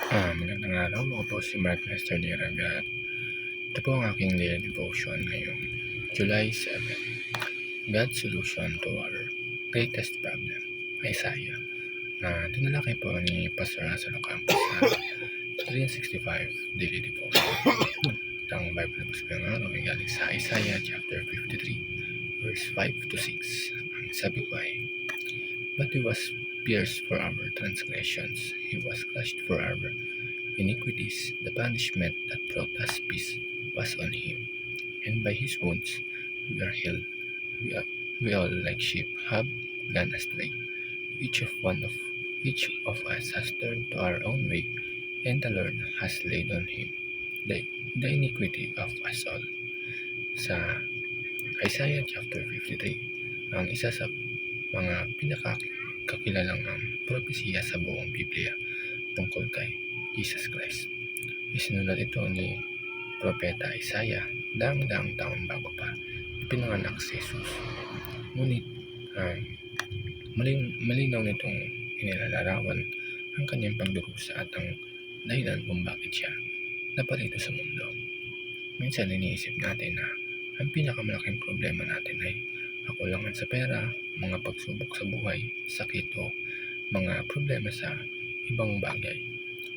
Magandang araw. Ako po si Mark Lester Diragat. Ito po ang aking daily devotion ngayong July 7. God's solution to our greatest problem, Isaiah, na tinalakay po ni Pastor Russell Ocampo sa 365 daily devotion. Ang Bible na po ng araw ay galing sa Isaiah chapter 53 verse 5 to 6. Ang sabi ko ay, "But he was pierced for our transgressions, he was crushed for our iniquities. The punishment that brought us peace was on him, and by his wounds we are healed. We all like sheep have gone astray. Each of us has turned to our own way, and the Lord has laid on him the iniquity of us all." Sa Isaiah chapter 53, ang isa sa mga pinakakilalang propesiya sa buong Biblia tungkol kay Jesus Christ. Isinulat ito ni Propeta Isaiah daang-daang taon bago pa ipinanganak si Jesus. Ngunit malinaw nitong inilalarawan ang kanyang pagdurusa at ang dahilan kung bakit siya naparito sa mundo. Minsan iniisip natin na ang pinakamalaking problema natin ay kakulangan sa pera, mga pagsubok sa buhay, sakit o mga problema sa ibang bagay.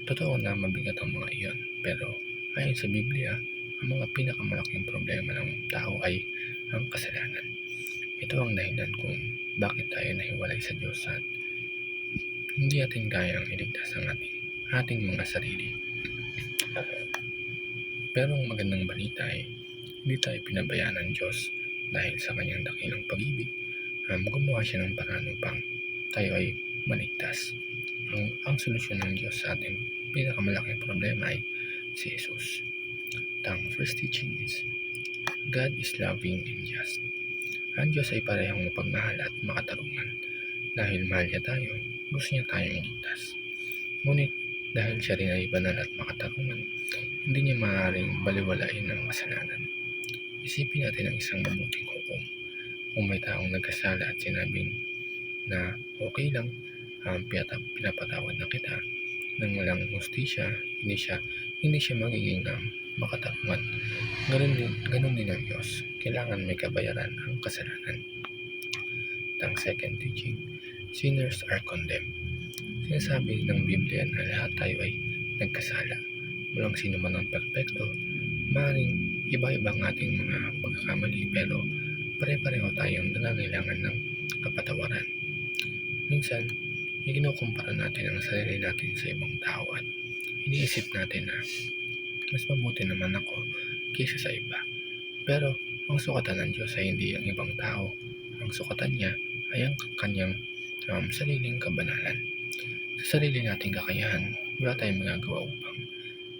Totoo na mabigat ang mga iyon, pero ayon sa Biblia, ang mga pinakamalaking problema ng tao ay ang kasalanan. Ito ang dahilan kung bakit tayo nahiwalay sa Diyos at hindi natin kayang iligtas ang ating mga sarili. Pero ang magandang balita ay hindi tayo pinabayaan ng Diyos dahil sa kanyang dakilang pag-ibig. Gumawa siya ng paraan upang tayo ay maligtas. Ang solusyon ng Diyos sa ating pinakamalaking problema ay si Jesus. Ang first teaching is, God is loving and just. Ang Diyos ay parehong mapagmahal at makatarungan. Dahil mahal niya tayo, gusto niya tayong iligtas. Ngunit dahil siya rin ay banal at makatarungan, hindi niya maaaring baliwalain ang kasalanan. Isipin natin ang isang mabuting hukom. Kung may taong nagkasala at sinabing na okay lang, pinapatawad na kita nang walang hustisya, hindi siya magiging makatarungan. Ganun din ang Diyos. Kailangan may kabayaran ang kasalanan. Ang second teaching, sinners are condemned. Sinasabi ng Biblia na lahat tayo ay nagkasala. Walang sino man ang perpekto. Maaaring iba-iba ang ating mga pagkakamali, pero pare-pareho tayong nangangailangan ng kapatawaran. Minsan, ikinukumpara natin ang sarili natin sa ibang tao at iniisip natin na mas mabuti naman ako kaysa sa iba. Pero ang sukatan ng Diyos ay hindi ang ibang tao. Ang sukatan niya ay ang kanyang sariling kabanalan. Sa sarili nating kakayahan, wala tayong magagawa upang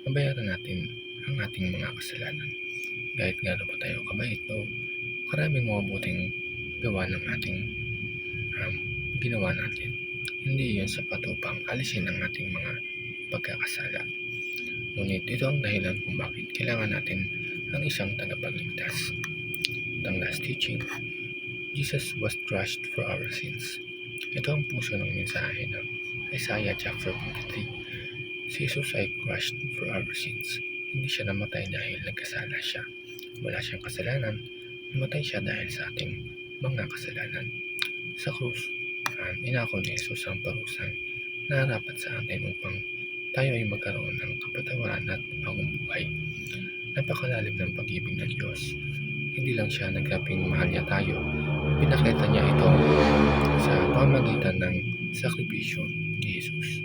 mabayaran natin ang ating mga kasalanan. Kahit gaano pa tayo kabait o karaming mabuting gawa ng ating ginawa natin, hindi iyon sapat upang alisin ang ating mga pagkakasala. Ngunit ito ang dahilan kung bakit kailangan natin ang isang tagapagligtas. Ang last teaching, Jesus was crushed for our sins. Ito ang puso ng mensahe ng Isaiah chapter 53. Si Jesus ay crushed for our sins. Hindi siya namatay dahil nagkasala siya. Wala siyang kasalanan. Namatay siya dahil sa ating mga kasalanan. Sa krus, inako ni Jesus ang parusang nararapat sa atin upang tayo ay magkaroon ng kapatawaran at bagong buhay. Napakalalim ng pag-ibig ng Diyos. Hindi lang siya nagrabing mahal niya tayo, pinakita niya ito sa pamamagitan ng sakripisyo ni Jesus.